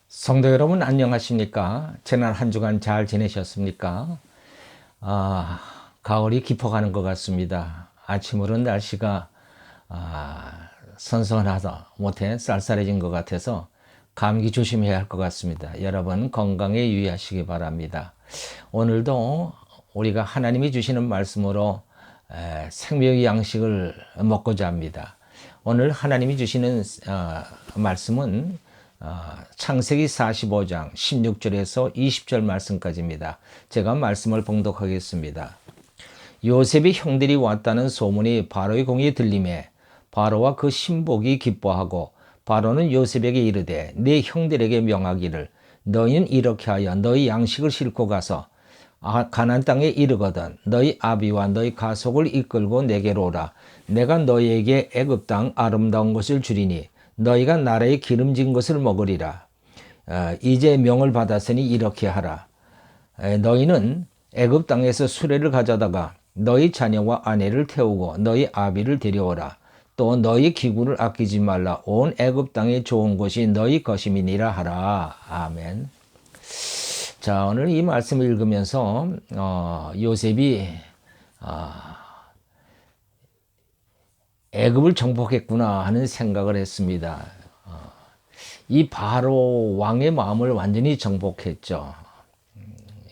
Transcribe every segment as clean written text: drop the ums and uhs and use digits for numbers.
성도 여러분 안녕하십니까? 지난 한 주간 잘 지내셨습니까? 가을이 깊어가는 것 같습니다. 아침으로는 날씨가 선선하다 못해 쌀쌀해진 것 같아서 감기 조심해야 할 것 같습니다. 여러분 건강에 유의하시기 바랍니다. 오늘도 우리가 하나님이 주시는 말씀으로 생명의 양식을 먹고자 합니다. 오늘 하나님이 주시는 말씀은 창세기 45장 16절에서 20절 말씀까지입니다. 제가 말씀을 봉독하겠습니다. 요셉의 형들이 왔다는 소문이 바로의 공에 들림에 바로와 그 신복이 기뻐하고 바로는 요셉에게 이르되 네 형들에게 명하기를 너희는 이렇게 하여 너희 양식을 싣고 가서 가나안 땅에 이르거든 너희 아비와 너희 가족을 이끌고 내게로 오라. 내가 너희에게 애굽 땅 아름다운 것을 주리니 너희가 나라의 기름진 것을 먹으리라. 이제 명을 받았으니 이렇게 하라. 너희는 애굽 땅에서 수레를 가져다가 너희 자녀와 아내를 태우고 너희 아비를 데려오라. 또 너희 기구를 아끼지 말라. 온 애굽 땅에 좋은 곳이 너희 것임이니라 하라. 아멘. 자, 오늘 이 말씀을 읽으면서 요셉이 애굽을 정복했구나 하는 생각을 했습니다. 이 바로 왕의 마음을 완전히 정복했죠.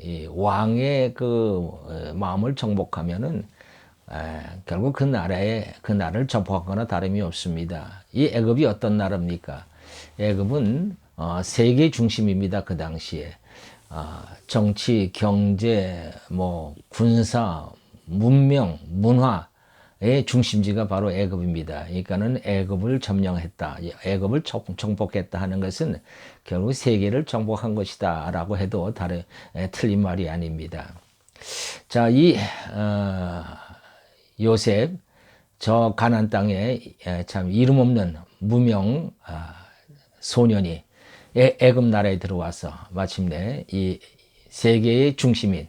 이 왕의 그 마음을 정복하면은 결국 그 나라를 정복하거나 다름이 없습니다. 이 애굽이 어떤 나라입니까? 애굽은 세계 중심입니다. 그 당시에 정치, 경제, 뭐 군사, 문명, 문화의 중심지가 바로 애굽입니다. 그러니까는 애굽을 점령했다, 애굽을 정복했다 하는 것은 결국 세계를 정복한 것이다라고 해도 틀린 말이 아닙니다. 자, 이 요셉 저 가나안 땅에 참 이름 없는 무명 소년이 애굽 나라에 들어와서 마침내 이 세계의 중심인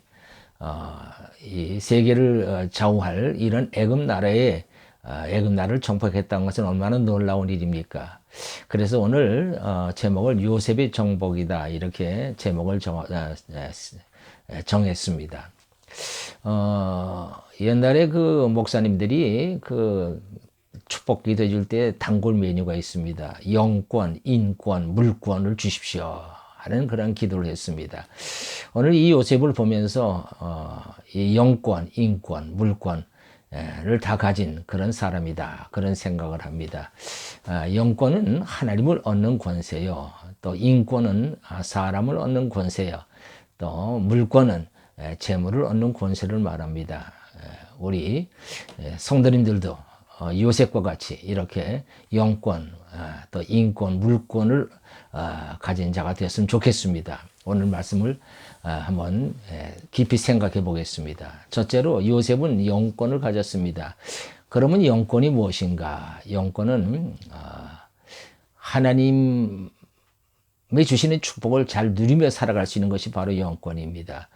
이 세계를 좌우할 이런 애굽 나라를 정복했다는 것은 얼마나 놀라운 일입니까? 그래서 오늘 제목을 요셉의 정복이다 이렇게 제목을 정했습니다. 옛날에 그 목사님들이 그 축복 기도 해줄 때 단골 메뉴가 있습니다. 영권, 인권, 물권을 주십시오 하는 그런 기도를 했습니다. 오늘 이 요셉을 보면서 이 영권, 인권, 물권을 다 가진 그런 사람이다 그런 생각을 합니다. 영권은 하나님을 얻는 권세요. 또 인권은 사람을 얻는 권세요. 또 물권은 재물을 얻는 권세를 말합니다. 우리 성도님들도 요셉과 같이 이렇게 영권, 또 인권, 물권을 가진 자가 되었으면 좋겠습니다. 오늘 말씀을 한번 깊이 생각해 보겠습니다. 첫째로 요셉은 영권을 가졌습니다. 그러면 영권이 무엇인가? 영권은 하나님의 주시는 축복을 잘 누리며 살아갈 수 있는 것이 바로 영권입니다.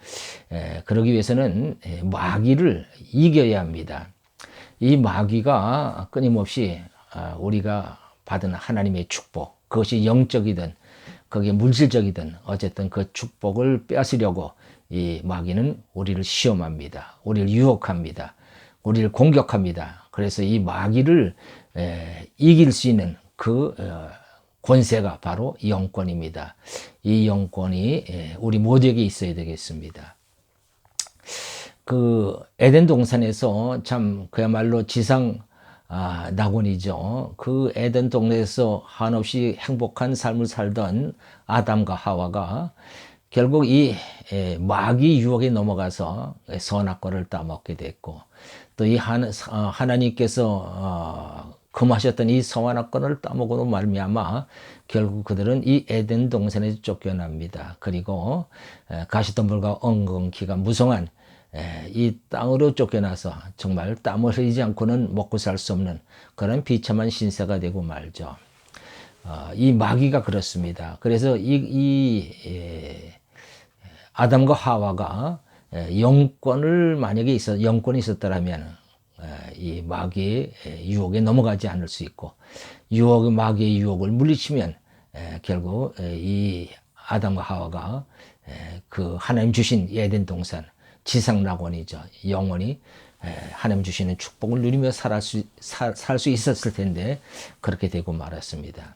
그러기 위해서는 마귀를 이겨야 합니다. 이 마귀가 끊임없이 우리가 받은 하나님의 축복, 그것이 영적이든 그게 물질적이든 어쨌든 그 축복을 뺏으려고 이 마귀는 우리를 시험합니다. 우리를 유혹합니다. 우리를 공격합니다. 그래서 이 마귀를 이길 수 있는 그 권세가 바로 영권입니다. 이 영권이 우리 모두에게 있어야 되겠습니다. 그 에덴 동산에서 참 그야말로 지상 낙원이죠. 그 에덴 동네에서 한없이 행복한 삶을 살던 아담과 하와가 결국 이 마귀 유혹에 넘어가서 선악과를 따먹게 됐고 또 이 하나님께서 금하셨던 이 선악과를 따먹으로 말미암아 결국 그들은 이 에덴 동산에서 쫓겨납니다. 그리고 가시덤불과 엉겅퀴가 무성한 이 땅으로 쫓겨나서 정말 땀을 흘리지 않고는 먹고 살 수 없는 그런 비참한 신세가 되고 말죠. 이 마귀가 그렇습니다. 그래서 이 아담과 하와가 영권이 있었다라면 이 마귀의 유혹에 넘어가지 않을 수 있고 마귀의 유혹을 물리치면 결국 이 아담과 하와가 그 하나님 주신 에덴 동산 지상낙원이죠. 영원히 하나님 주시는 축복을 누리며 살 수 있었을 텐데 그렇게 되고 말았습니다.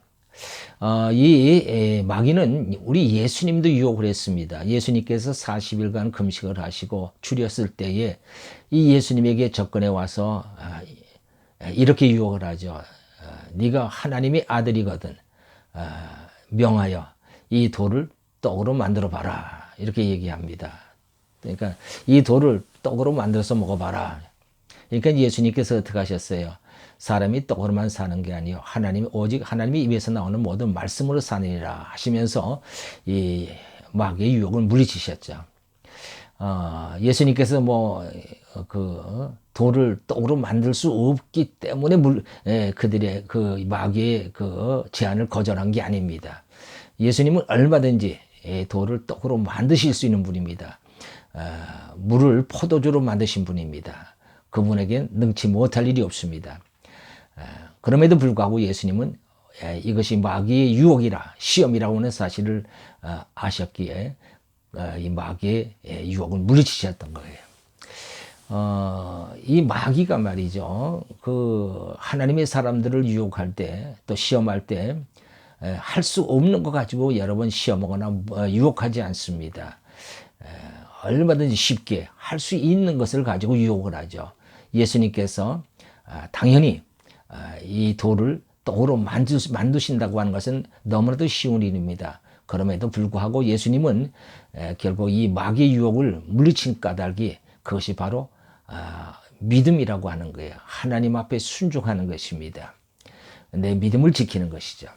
이 마귀는 우리 예수님도 유혹을 했습니다. 예수님께서 40일간 금식을 하시고 줄였을 때에 이 예수님에게 접근해 와서 이렇게 유혹을 하죠. 네가 하나님의 아들이거든 명하여 이 돌을 떡으로 만들어 봐라 이렇게 얘기합니다. 그러니까 이 돌을 떡으로 만들어서 먹어봐라. 그러니까 예수님께서 어떻게 하셨어요? 사람이 떡으로만 사는 게 아니요 하나님 오직 하나님의 입에서 나오는 모든 말씀으로 사느니라 하시면서 이 마귀의 유혹을 물리치셨죠. 예수님께서 그 돌을 떡으로 만들 수 없기 때문에 그들의 그 마귀의 그 제안을 거절한 게 아닙니다. 예수님은 얼마든지 돌을 떡으로 만드실 수 있는 분입니다. 물을 포도주로 만드신 분입니다. 그분에겐 능치 못할 일이 없습니다. 그럼에도 불구하고 예수님은 이것이 마귀의 유혹이라 시험이라고 하는 사실을 아셨기에 이 마귀의 유혹을 물리치셨던 거예요. 이 마귀가 말이죠. 그 하나님의 사람들을 유혹할 때 또 시험할 때 할 수 없는 거 가지고 여러 번 시험하거나 유혹하지 않습니다. 얼마든지 쉽게 할 수 있는 것을 가지고 유혹을 하죠. 예수님께서 당연히 이 돌을 떡으로 만드신다고 하는 것은 너무나도 쉬운 일입니다. 그럼에도 불구하고 예수님은 결국 이 마귀의 유혹을 물리친 까닭이 그것이 바로 믿음이라고 하는 거예요. 하나님 앞에 순종하는 것입니다. 내 믿음을 지키는 것이죠.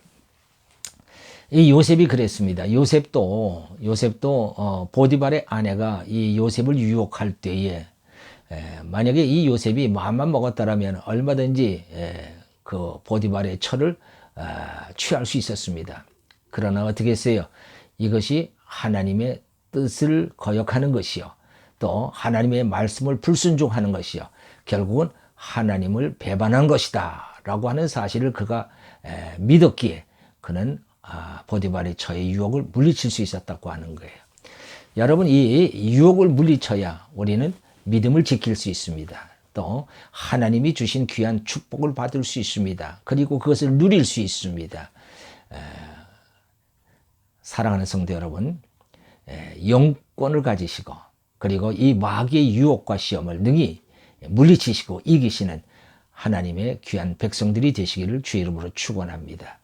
이 요셉이 그랬습니다. 요셉도 보디발의 아내가 이 요셉을 유혹할 때에 만약에 이 요셉이 마음만 먹었다라면 얼마든지 그 보디발의 철을 취할 수 있었습니다. 그러나 어떻게 했어요? 이것이 하나님의 뜻을 거역하는 것이요. 또 하나님의 말씀을 불순종하는 것이요. 결국은 하나님을 배반한 것이다 라고 하는 사실을 그가 믿었기에 그는 보디발의 처의 유혹을 물리칠 수 있었다고 하는 거예요. 여러분 이 유혹을 물리쳐야 우리는 믿음을 지킬 수 있습니다. 또 하나님이 주신 귀한 축복을 받을 수 있습니다. 그리고 그것을 누릴 수 있습니다. 사랑하는 성도 여러분, 영권을 가지시고 그리고 이 마귀의 유혹과 시험을 능히 물리치시고 이기시는 하나님의 귀한 백성들이 되시기를 주의 이름으로 축원합니다.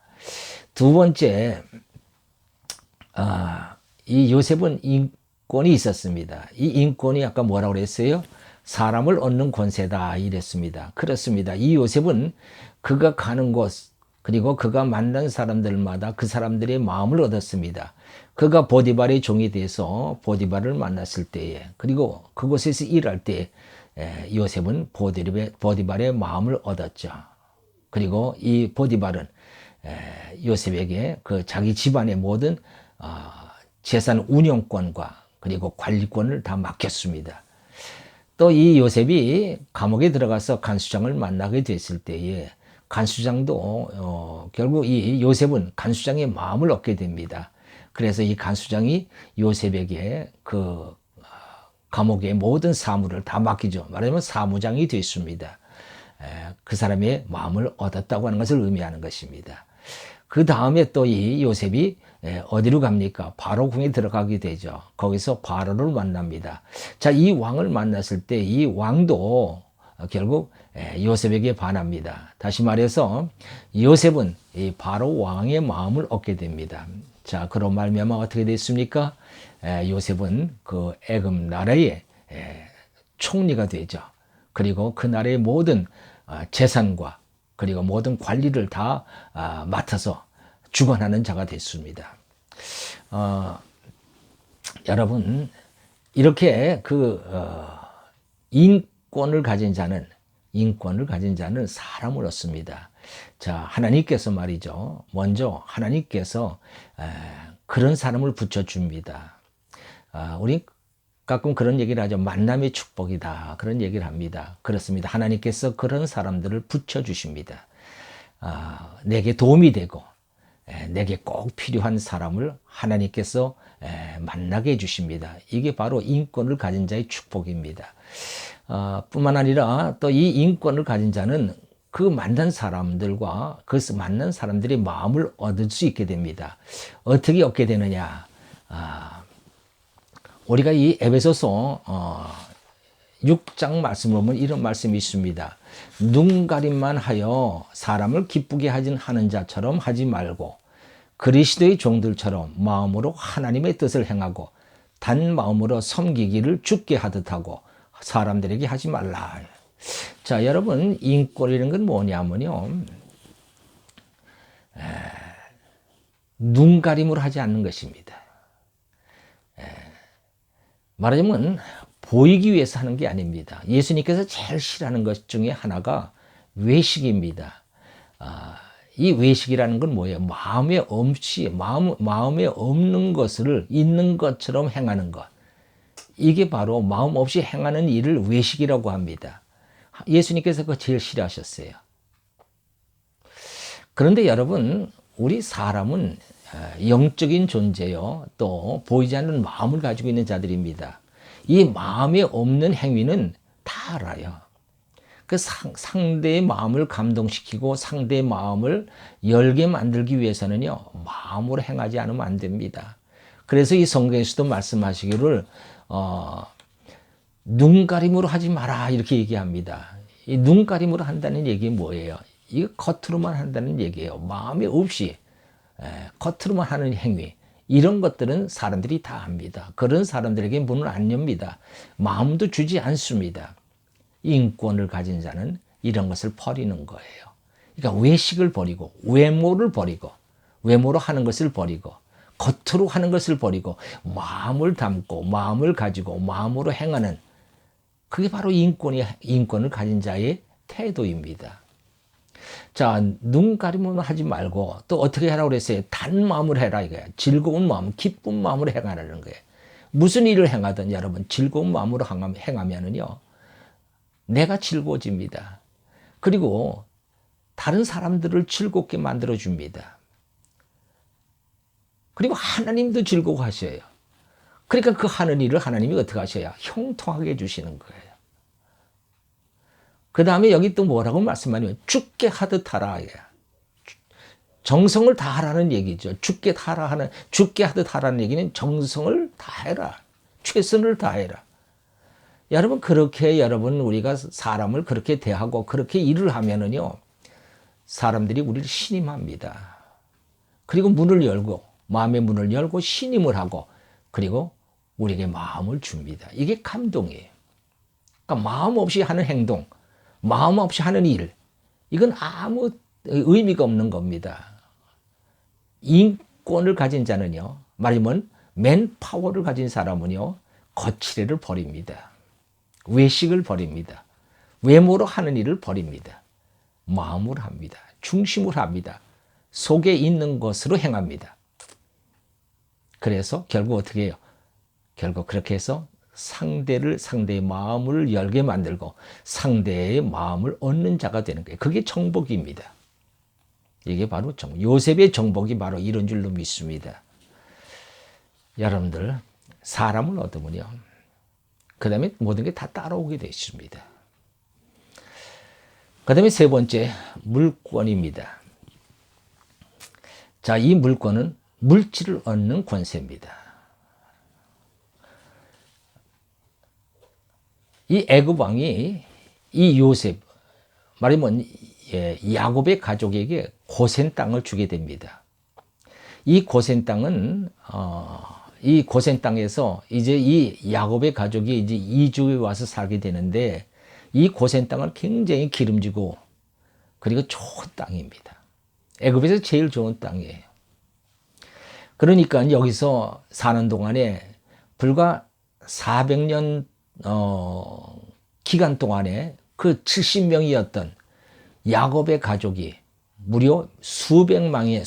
두 번째, 이 요셉은 인권이 있었습니다. 이 인권이 아까 뭐라고 그랬어요? 사람을 얻는 권세다 이랬습니다. 그렇습니다. 이 요셉은 그가 가는 곳 그리고 그가 만난 사람들마다 그 사람들의 마음을 얻었습니다. 그가 보디발의 종이 돼서 보디발을 만났을 때에 그리고 그곳에서 일할 때 요셉은 보디발의 마음을 얻었죠. 그리고 이 보디발은 요셉에게 그 자기 집안의 모든 재산 운영권과 그리고 관리권을 다 맡겼습니다. 또 이 요셉이 감옥에 들어가서 간수장을 만나게 됐을 때에 간수장도 결국 이 요셉은 간수장의 마음을 얻게 됩니다. 그래서 이 간수장이 요셉에게 그 감옥의 모든 사무를 다 맡기죠. 말하자면 사무장이 됐습니다. 그 사람의 마음을 얻었다고 하는 것을 의미하는 것입니다. 그 다음에 또 이 요셉이 어디로 갑니까? 바로 궁에 들어가게 되죠. 거기서 바로를 만납니다. 자, 이 왕을 만났을 때 이 왕도 결국 요셉에게 반합니다. 다시 말해서 요셉은 이 바로 왕의 마음을 얻게 됩니다. 자, 그로 말미암아 어떻게 됐습니까? 요셉은 그 애굽 나라의 총리가 되죠. 그리고 그 나라의 모든 재산과 그리고 모든 관리를 다 맡아서 주관하는 자가 됐습니다. 여러분 이렇게 그 인권을 가진 자는 사람을 얻습니다. 자, 하나님께서 말이죠. 먼저 하나님께서 그런 사람을 붙여줍니다. 우리 가끔 그런 얘기를 하죠. 만남의 축복이다. 그런 얘기를 합니다. 그렇습니다. 하나님께서 그런 사람들을 붙여주십니다. 내게 도움이 되고 내게 꼭 필요한 사람을 하나님께서 만나게 해주십니다. 이게 바로 인권을 가진 자의 축복입니다. 뿐만 아니라 또 이 인권을 가진 자는 그 만난 사람들과 그 만난 사람들의 마음을 얻을 수 있게 됩니다. 어떻게 얻게 되느냐? 우리가 이 에베소서 6장 말씀을 보면 이런 말씀이 있습니다. 눈가림만 하여 사람을 기쁘게 하는 자처럼 하지 말고 그리스도의 종들처럼 마음으로 하나님의 뜻을 행하고 단 마음으로 섬기기를 주께 하듯 하고 사람들에게 하지 말라. 자, 여러분, 인권이라는 건 뭐냐면요, 눈가림으로 하지 않는 것입니다. 말하자면 보이기 위해서 하는 게 아닙니다. 예수님께서 제일 싫어하는 것 중에 하나가 외식입니다. 이 외식이라는 건 뭐예요? 마음에 없는 것을 있는 것처럼 행하는 것. 이게 바로 마음 없이 행하는 일을 외식이라고 합니다. 예수님께서 그거 제일 싫어하셨어요. 그런데 여러분, 우리 사람은 영적인 존재요. 또 보이지 않는 마음을 가지고 있는 자들입니다. 이 마음에 없는 행위는 다 알아요. 그 상대의 마음을 감동시키고 상대의 마음을 열게 만들기 위해서는요, 마음으로 행하지 않으면 안 됩니다. 그래서 이 성경에서도 말씀하시기를 눈가림으로 하지 마라 이렇게 얘기합니다. 이 눈가림으로 한다는 얘기 뭐예요? 이거 겉으로만 한다는 얘기예요. 마음이 없이 겉으로만 하는 행위, 이런 것들은 사람들이 다 합니다. 그런 사람들에게 문을 안 엽니다. 마음도 주지 않습니다. 인권을 가진 자는 이런 것을 버리는 거예요. 그러니까 외식을 버리고 외모를 버리고 외모로 하는 것을 버리고 겉으로 하는 것을 버리고 마음을 담고 마음을 가지고 마음으로 행하는, 그게 바로 인권을 가진 자의 태도입니다. 자, 눈 가리면 하지 말고 또 어떻게 하라고 그랬어요? 단 마음으로 해라 이거야. 즐거운 마음, 기쁜 마음으로 행하라는 거예요. 무슨 일을 행하든 여러분 즐거운 마음으로 행하면은요, 내가 즐거워집니다. 그리고 다른 사람들을 즐겁게 만들어 줍니다. 그리고 하나님도 즐거워하셔요. 그러니까 그 하는 일을 하나님이 어떻게 하셔야? 형통하게 해주시는 거예요. 그 다음에 여기 또 뭐라고 말씀하냐면 죽게 하듯 하라. 정성을 다하라는 얘기죠. 죽게 하듯 하라는 얘기는 정성을 다해라. 최선을 다해라. 여러분, 그렇게 우리가 사람을 그렇게 대하고 그렇게 일을 하면은요, 사람들이 우리를 신임합니다. 그리고 마음의 문을 열고 신임을 하고, 그리고 우리에게 마음을 줍니다. 이게 감동이에요. 그러니까 마음 없이 하는 행동, 마음 없이 하는 일, 이건 아무 의미가 없는 겁니다. 인권을 가진 자는요, 말하면 맨파워를 가진 사람은요, 거칠애를 버립니다. 외식을 버립니다. 외모로 하는 일을 버립니다. 마음으로 합니다. 중심으로 합니다. 속에 있는 것으로 행합니다. 그래서 결국 어떻게 해요? 결국 그렇게 해서 상대의 마음을 열게 만들고 상대의 마음을 얻는 자가 되는 거예요. 그게 정복입니다. 이게 바로 요셉의 정복이 바로 이런 줄로 믿습니다. 여러분들, 사람을 얻으면요, 그 다음에 모든 게 다 따라오게 되어 있습니다. 그 다음에 세 번째, 물권입니다. 자, 이 물권은 물질을 얻는 권세입니다. 이 애굽 왕이 이 요셉, 말하면 야곱의 가족에게 고센 땅을 주게 됩니다. 이 고센 땅에서 이제 이 야곱의 가족이 이제 이주에 와서 살게 되는데, 이 고센 땅은 굉장히 기름지고 그리고 좋은 땅입니다. 애굽에서 제일 좋은 땅이에요. 그러니까 여기서 사는 동안에 불과 400년 기간 동안에 그 70명이었던 야곱의 가족이 무려 수백만의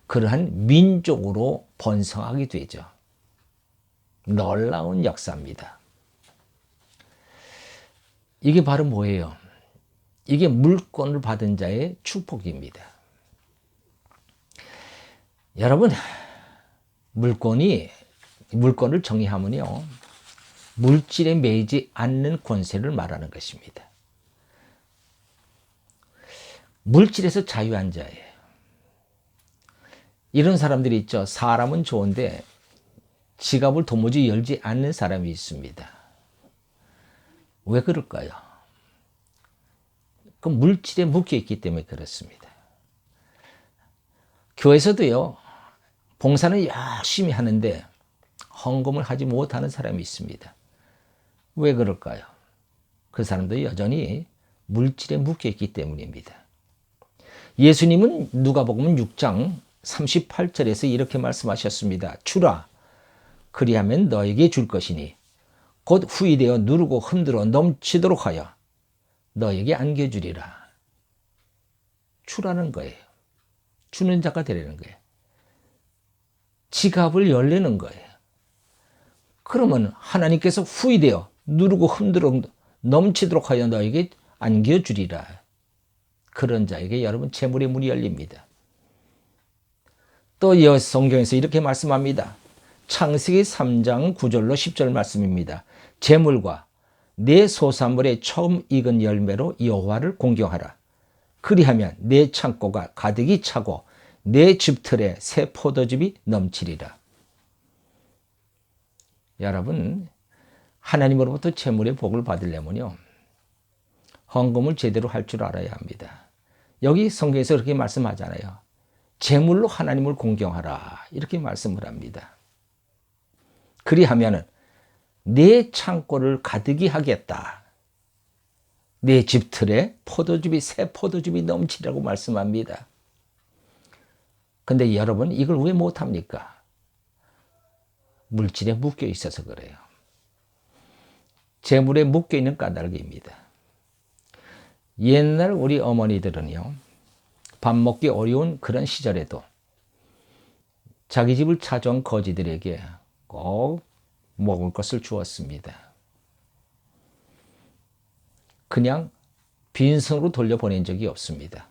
그러한 민족으로 번성하게 되죠. 놀라운 역사입니다. 이게 바로 뭐예요? 이게 물권을 받은 자의 축복입니다. 여러분, 물건을 정의하면요, 물질에 매이지 않는 권세를 말하는 것입니다. 물질에서 자유한 자예요. 이런 사람들이 있죠. 사람은 좋은데 지갑을 도무지 열지 않는 사람이 있습니다. 왜 그럴까요? 그 물질에 묶여 있기 때문에 그렇습니다. 교회에서도요, 봉사는 열심히 하는데 헌금을 하지 못하는 사람이 있습니다. 왜 그럴까요? 그 사람도 여전히 물질에 묶여 있기 때문입니다. 예수님은 누가복음 6장 38절에서 이렇게 말씀하셨습니다. 주라, 그리하면 너에게 줄 것이니 곧 후이되어 누르고 흔들어 넘치도록 하여 너에게 안겨주리라. 주라는 거예요. 주는 자가 되라는 거예요. 지갑을 열려는 거예요. 그러면 하나님께서 후이되어 누르고 흔들어 넘치도록 하여 너에게 안겨주리라. 그런 자에게 여러분 재물의 문이 열립니다. 또 성경에서 이렇게 말씀합니다. 창세기 3장 9절로 10절 말씀입니다. 재물과 내 소산물의 처음 익은 열매로 여호와를 공경하라. 그리하면 내 창고가 가득히 차고 내 집틀에 새 포도즙이 넘치리라. 여러분, 하나님으로부터 재물의 복을 받으려면요, 헌금을 제대로 할 줄 알아야 합니다. 여기 성경에서 그렇게 말씀하잖아요. 재물로 하나님을 공경하라. 이렇게 말씀을 합니다. 그리하면 내 창고를 가득히 하겠다. 내 집틀에 새 포도즙이 넘치라고 말씀합니다. 근데 여러분, 이걸 왜 못합니까? 물질에 묶여 있어서 그래요. 재물에 묶여 있는 까닭입니다. 옛날 우리 어머니들은요, 밥 먹기 어려운 그런 시절에도 자기 집을 찾아온 거지들에게 꼭 먹을 것을 주었습니다. 그냥 빈손으로 돌려보낸 적이 없습니다.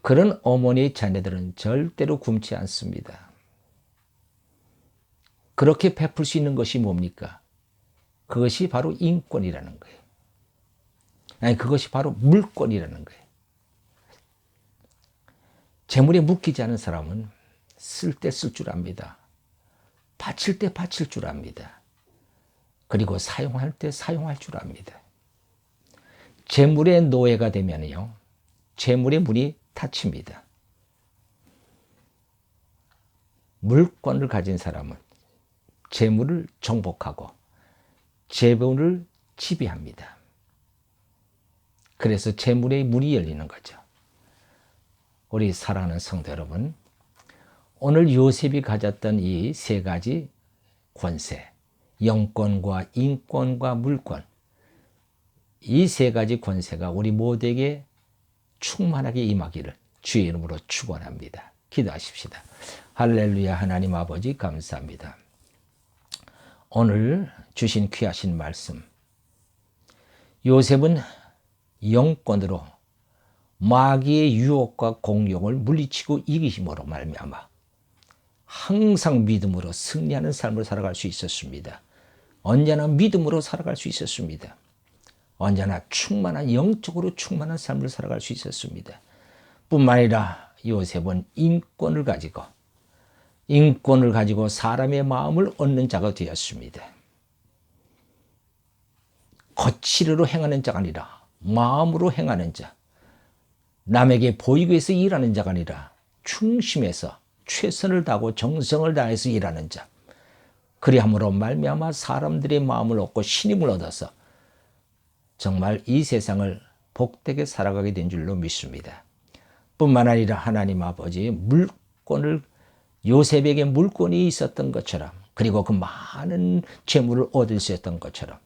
그런 어머니의 자녀들은 절대로 굶지 않습니다. 그렇게 베풀 수 있는 것이 뭡니까? 그것이 바로 인권이라는 거예요. 아니, 그것이 바로 물권이라는 거예요. 재물에 묶이지 않은 사람은 쓸 때 쓸 줄 압니다. 바칠 때 바칠 줄 압니다. 그리고 사용할 때 사용할 줄 압니다. 재물의 노예가 되면요, 재물의 문이 닫힙니다. 물권을 가진 사람은 재물을 정복하고 재물을 지배합니다. 그래서 재물의 문이 열리는 거죠. 우리 사랑하는 성도 여러분, 오늘 요셉이 가졌던 이 세 가지 권세, 영권과 인권과 물권, 이 세 가지 권세가 우리 모두에게 충만하게 임하기를 주의 이름으로 축원합니다. 기도하십시다. 할렐루야. 하나님 아버지 감사합니다. 오늘 주신 귀하신 말씀, 요셉은 영권으로 마귀의 유혹과 공욕을 물리치고 이기심으로 말미암아 항상 믿음으로 승리하는 삶을 살아갈 수 있었습니다. 언제나 믿음으로 살아갈 수 있었습니다. 언제나 영적으로 충만한 삶을 살아갈 수 있었습니다. 뿐만 아니라 요셉은 인권을 가지고 사람의 마음을 얻는 자가 되었습니다. 거칠어로 행하는 자가 아니라 마음으로 행하는 자, 남에게 보이기 위해서 일하는 자가 아니라 충심해서 최선을 다하고 정성을 다해서 일하는 자, 그리함으로 말미암아 사람들의 마음을 얻고 신임을 얻어서 정말 이 세상을 복되게 살아가게 된 줄로 믿습니다. 뿐만 아니라 하나님 아버지, 요셉에게 물권이 있었던 것처럼, 그리고 그 많은 재물을 얻을 수 있었던 것처럼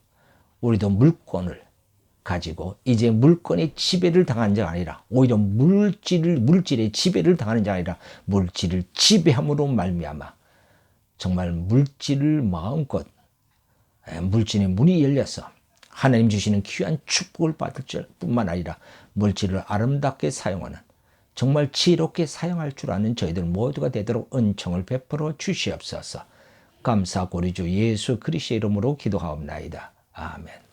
우리도 물권을 가지고 이제 물권의 지배를 당한 자가 아니라 오히려 물질의 지배를 당하는 자가 아니라 물질을 지배함으로 말미암아 정말 물질을 마음껏, 물질의 문이 열려서 하나님 주시는 귀한 축복을 받을 뿐만 아니라 물질을 아름답게 사용하는 정말 지혜롭게 사용할 줄 아는 저희들 모두가 되도록 은총을 베풀어 주시옵소서. 감사하고 우리 주 예수 그리스도의 이름으로 기도하옵나이다. 아멘.